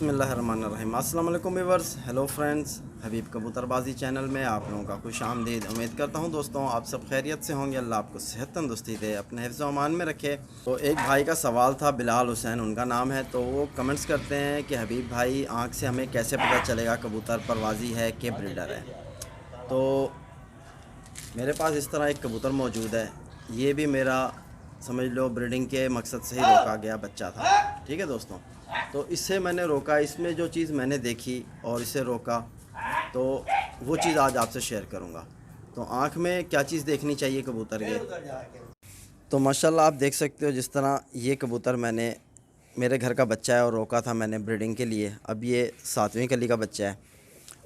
बिस्मिल्लाहिर्रहमानिर्रहीम। अस्सलाम वालेकुम व्यूअर्स, हेलो फ्रेंड्स, हबीब कबूतरबाजी चैनल में आप लोगों का खुश आमदीद। उम्मीद करता हूं दोस्तों आप सब खैरियत से होंगे। अल्लाह आपको सेहत तंदुरुस्ती दे, अपने हिफ्ज़ व अमान में रखे। तो एक भाई का सवाल था, बिलाल हुसैन उनका नाम है। तो वो कमेंट्स करते हैं कि हबीब भाई, आँख से हमें कैसे पता चलेगा कबूतर परवाज़ी है कि ब्रीडर है। तो मेरे पास इस तरह एक कबूतर मौजूद है। ये भी मेरा समझ लो ब्रीडिंग के मकसद से ही रोका गया बच्चा था। ठीक है दोस्तों, तो इससे मैंने रोका, इसमें जो चीज़ मैंने देखी और इसे रोका, तो वो चीज़ आज आपसे शेयर करूंगा। तो आँख में क्या चीज़ देखनी चाहिए कबूतर के। तो माशाल्लाह आप देख सकते हो, जिस तरह ये कबूतर मैंने, मेरे घर का बच्चा है और रोका था मैंने ब्रीडिंग के लिए। अब ये 7वीं कली का बच्चा है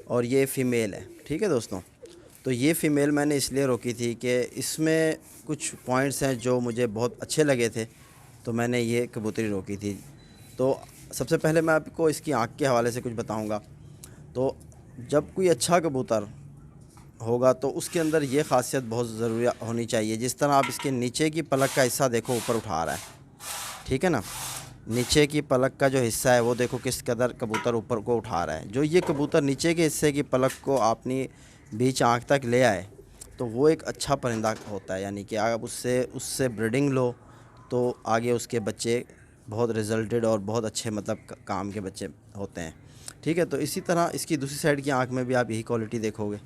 और ये फ़ीमेल है। ठीक है दोस्तों, तो ये फ़ीमेल मैंने इसलिए रोकी थी कि इसमें कुछ पॉइंट्स हैं जो मुझे बहुत अच्छे लगे थे, तो मैंने ये कबूतरी रोकी थी। तो सबसे पहले मैं आपको इसकी आँख के हवाले से कुछ बताऊंगा। तो जब कोई अच्छा कबूतर होगा तो उसके अंदर ये ख़ासियत बहुत ज़रूरी होनी चाहिए। जिस तरह आप इसके नीचे की पलक का हिस्सा देखो, ऊपर उठा रहा है, ठीक है ना। नीचे की पलक का जो हिस्सा है वो देखो किस कदर कबूतर ऊपर को उठा रहा है। जो ये कबूतर नीचे के हिस्से की पलक को अपनी बीच आँख तक ले आए तो वो एक अच्छा परिंदा होता है। यानी कि आप उससे उससे ब्रीडिंग लो तो आगे उसके बच्चे बहुत रिजल्टेड और बहुत अच्छे मतलब काम के बच्चे होते हैं। ठीक है, तो इसी तरह इसकी दूसरी साइड की आँख में भी आप यही क्वालिटी देखोगे।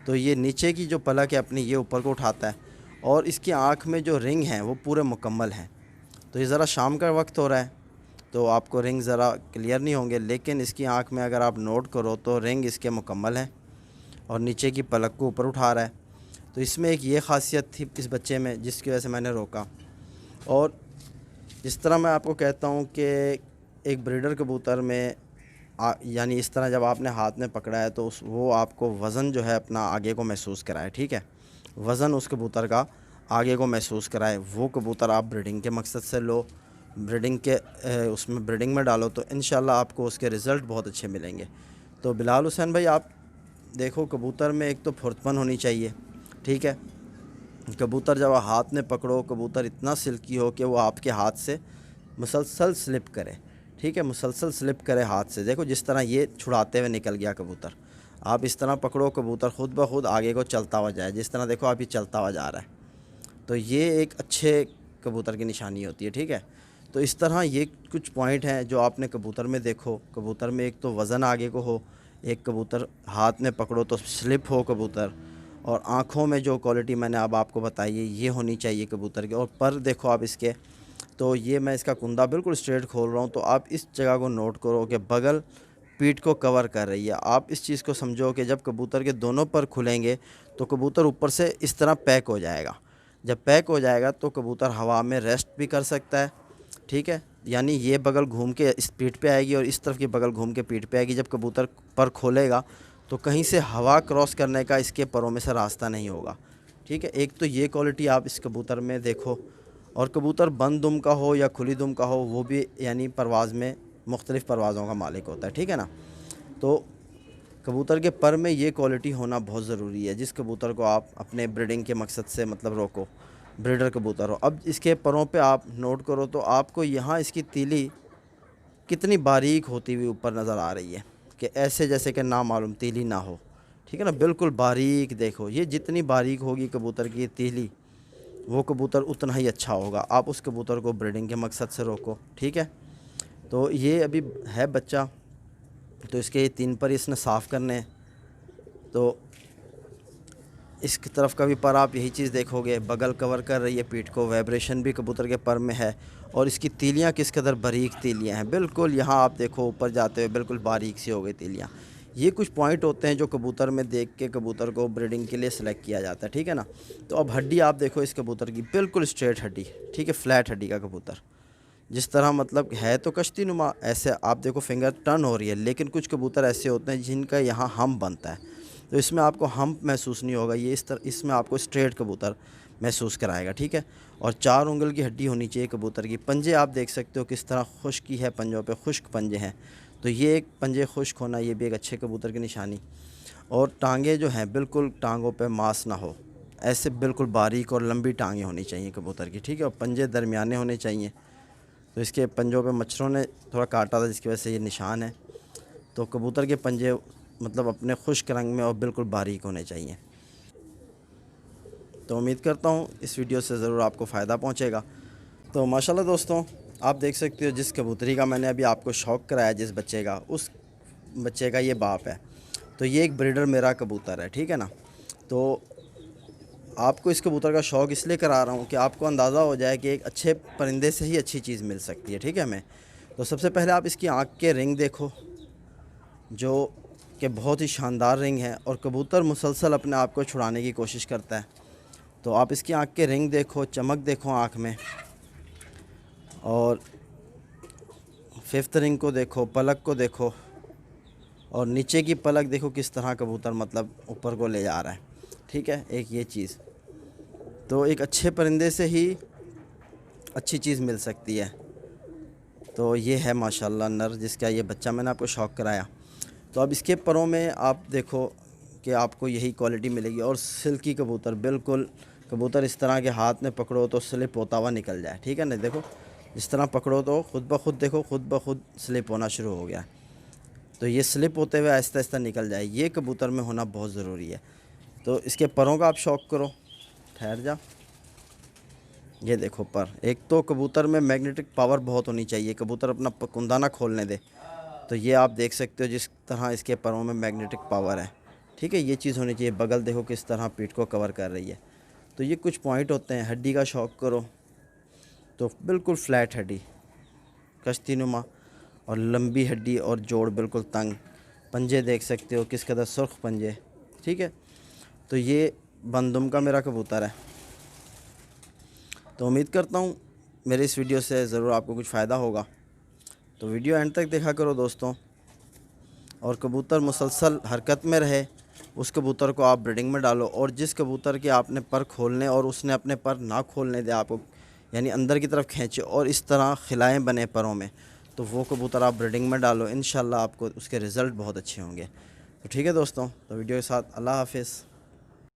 तो ये नीचे की जो पलक है अपनी, ये ऊपर को उठाता है और इसकी आँख में जो रिंग हैं वो पूरे मुकम्मल हैं। तो ये ज़रा शाम का वक्त हो रहा है तो आपको रिंग ज़रा क्लियर नहीं होंगे, लेकिन इसकी आँख में अगर आप नोट करो तो रिंग इसके मुकम्मल हैं और नीचे की पलक को ऊपर उठा रहा है। तो इसमें एक ये ख़ासियत थी इस बच्चे में, जिसकी वजह से मैंने रोका। और जिस तरह मैं आपको कहता हूँ कि एक ब्रीडर कबूतर में यानी इस तरह जब आपने हाथ में पकड़ा है तो वो आपको वज़न जो है अपना आगे को महसूस कराए। ठीक है, वज़न उस कबूतर का आगे को महसूस कराए, वो कबूतर आप ब्रीडिंग के मकसद से लो, ब्रीडिंग के उसमें ब्रीडिंग में डालो तो इंशाल्लाह आपको उसके रिज़ल्ट बहुत अच्छे मिलेंगे। तो बिलाल हुसैन भाई, आप देखो कबूतर में एक तो फुर्तपन होनी चाहिए। ठीक है, कबूतर जब हाथ में पकड़ो, कबूतर इतना सिल्की हो कि वो आपके हाथ से मुसलसल स्लिप करे। ठीक है, मुसलसल स्लिप करे हाथ से। देखो जिस तरह ये छुड़ाते हुए निकल गया कबूतर, आप इस तरह पकड़ो, कबूतर ख़ुद ब खुद आगे को चलता हुआ जाए। जिस तरह देखो आप ये चलता हुआ जा रहा है, तो ये एक अच्छे कबूतर की निशानी होती है। ठीक है, तो इस तरह ये कुछ पॉइंट हैं जो आपने कबूतर में देखो। कबूतर में एक तो वज़न आगे को हो, एक कबूतर हाथ में पकड़ो तो स्लिप हो कबूतर, और आँखों में जो क्वालिटी मैंने अब आपको बताई है ये होनी चाहिए कबूतर के। और पर देखो आप इसके, तो ये मैं इसका कुंदा बिल्कुल स्ट्रेट खोल रहा हूँ, तो आप इस जगह को नोट करो कि बगल पीठ को कवर कर रही है। आप इस चीज़ को समझो कि जब कबूतर के दोनों पर खुलेंगे तो कबूतर ऊपर से इस तरह पैक हो जाएगा। जब पैक हो जाएगा तो कबूतर हवा में रेस्ट भी कर सकता है। ठीक है, यानी ये बगल घूम के इस पीठ पे आएगी और इस तरफ की बगल घूम के पीठ पे आएगी। जब कबूतर पर खोलेगा तो कहीं से हवा क्रॉस करने का इसके परों में से रास्ता नहीं होगा। ठीक है, एक तो ये क्वालिटी आप इस कबूतर में देखो। और कबूतर बंद दुम का हो या खुली दुम का हो, वो भी यानी परवाज़ में मुख्तलिफ़ परवाज़ों का मालिक होता है। ठीक है ना, तो कबूतर के पर में ये क्वालिटी होना बहुत ज़रूरी है, जिस कबूतर को आप अपने ब्रीडिंग के मकसद से मतलब रोको, ब्रीडर कबूतर हो। अब इसके परों पे आप नोट करो तो आपको यहाँ इसकी तीली कितनी बारीक होती हुई ऊपर नज़र आ रही है कि ऐसे जैसे कि ना मालूम तीली ना हो। ठीक है ना, बिल्कुल बारीक देखो। ये जितनी बारीक होगी कबूतर की तीली, वो कबूतर उतना ही अच्छा होगा। आप उस कबूतर को ब्रीडिंग के मकसद से रोको। ठीक है, तो ये अभी है बच्चा, तो इसके ये 3 पर इसने साफ़ करने हैं। तो इस तरफ का भी पर आप यही चीज़ देखोगे, बगल कवर कर रही है पीठ को, वाइब्रेशन भी कबूतर के पर में है। और इसकी तीलियां किस कदर बारीक तीलियां हैं, बिल्कुल यहाँ आप देखो ऊपर जाते हुए बिल्कुल बारीक सी हो गई तीलियां। ये कुछ पॉइंट होते हैं जो कबूतर में देख के कबूतर को ब्रीडिंग के लिए सेलेक्ट किया जाता है। ठीक है ना, तो अब हड्डी आप देखो इस कबूतर की, बिल्कुल स्ट्रेट हड्डी। ठीक है, फ्लैट हड्डी का कबूतर, जिस तरह मतलब है तो कश्ती नुमा, ऐसे आप देखो फिंगर टर्न हो रही है। लेकिन कुछ कबूतर ऐसे होते हैं जिनका यहाँ हम बनता है, तो इसमें आपको हम्प महसूस नहीं होगा। ये इसमें आपको स्ट्रेट कबूतर महसूस कराएगा। ठीक है, और 4 उंगल की हड्डी होनी चाहिए कबूतर की। पंजे आप देख सकते हो किस तरह खुश्की है, पंजों पे खुश्क पंजे हैं, तो ये एक पंजे खुश्क होना ये भी एक अच्छे कबूतर की निशानी। और टांगे जो हैं बिल्कुल टांगों पे मांस ना हो, ऐसे बिल्कुल बारीक और लंबी टांगें होनी चाहिए कबूतर की। ठीक है, और पंजे दरमियाने होने चाहिए। تو اس کے پنجوں پہ مچھروں نے تھوڑا کاٹا تھا جس کی وجہ سے یہ نشان ہے۔ تو کبوتر کے پنجے مطلب اپنے خشک رنگ میں اور بالکل باریک ہونے چاہیے۔ تو امید کرتا ہوں اس ویڈیو سے ضرور آپ کو فائدہ پہنچے گا۔ تو ماشاءاللہ دوستوں، آپ دیکھ سکتے ہو جس کبوتری کا میں نے ابھی آپ کو شوق کرایا جس بچے کا، اس بچے کا یہ باپ ہے۔ تو یہ ایک بریڈر میرا کبوتر ہے، ٹھیک ہے نا۔ تو آپ کو اس کبوتر کا شوق اس لیے کرا رہا ہوں کہ آپ کو اندازہ ہو جائے کہ ایک اچھے پرندے سے ہی اچھی چیز مل سکتی ہے، ٹھیک ہے ہمیں۔ تو سب سے پہلے آپ اس کی آنکھ کے رنگ دیکھو، جو کہ بہت ہی شاندار رنگ ہے، اور کبوتر مسلسل اپنے آپ کو چھڑانے کی کوشش کرتا ہے۔ تو آپ اس کی آنکھ کے رنگ دیکھو، چمک دیکھو آنکھ میں، اور ففتھ رنگ کو دیکھو، پلک کو دیکھو، اور نیچے کی پلک دیکھو کس طرح کبوتر مطلب اوپر کو لے جا رہا ہے، ٹھیک ہے۔ ایک یہ چیز، تو ایک اچھے پرندے سے ہی اچھی چیز مل سکتی ہے۔ تو یہ ہے ماشاءاللہ نر جس کا یہ بچہ میں نے آپ کو شوق کرایا۔ تو اب اس کے پروں میں آپ دیکھو کہ آپ کو یہی کوالٹی ملے گی، اور سلکی کبوتر، بالکل کبوتر اس طرح کے ہاتھ میں پکڑو تو سلپ ہوتا ہوا نکل جائے، ٹھیک ہے نا۔ دیکھو اس طرح پکڑو تو خود بخود دیکھو خود بخود سلپ ہونا شروع ہو گیا۔ تو یہ سلپ ہوتے ہوئے آہستہ آہستہ نکل جائے، یہ کبوتر میں ہونا بہت ضروری ہے۔ تو اس کے پروں کا آپ شوق کرو، ٹھہر جا، یہ دیکھو پر۔ ایک تو کبوتر میں میگنیٹک پاور بہت ہونی چاہیے، کبوتر اپنا کندہ نہ کھولنے دے۔ تو یہ آپ دیکھ سکتے ہو جس طرح اس کے پروں میں میگنیٹک پاور ہے، ٹھیک ہے۔ یہ چیز ہونی چاہیے۔ بغل دیکھو کس طرح پیٹھ کو کور کر رہی ہے۔ تو یہ کچھ پوائنٹ ہوتے ہیں۔ ہڈی کا شوق کرو تو بالکل فلیٹ ہڈی، کشتی نما، اور لمبی ہڈی، اور جوڑ بالکل تنگ۔ پنجے دیکھ سکتے ہو کس قدر سرخ پنجے، ٹھیک ہے۔ تو یہ بندم کا میرا کبوتر ہے۔ تو امید کرتا ہوں میرے اس ویڈیو سے ضرور آپ کو کچھ فائدہ ہوگا۔ تو ویڈیو اینڈ تک دیکھا کرو دوستوں، اور کبوتر مسلسل حرکت میں رہے، اس کبوتر کو آپ بریڈنگ میں ڈالو۔ اور جس کبوتر کے آپ نے پر کھولنے اور اس نے اپنے پر نہ کھولنے دے آپ کو، یعنی اندر کی طرف کھینچے اور اس طرح خلائیں بنے پروں میں، تو وہ کبوتر آپ بریڈنگ میں ڈالو، انشاءاللہ آپ کو اس کے رزلٹ بہت اچھے ہوں گے۔ تو ٹھیک ہے دوستوں، تو ویڈیو کے ساتھ اللہ حافظ۔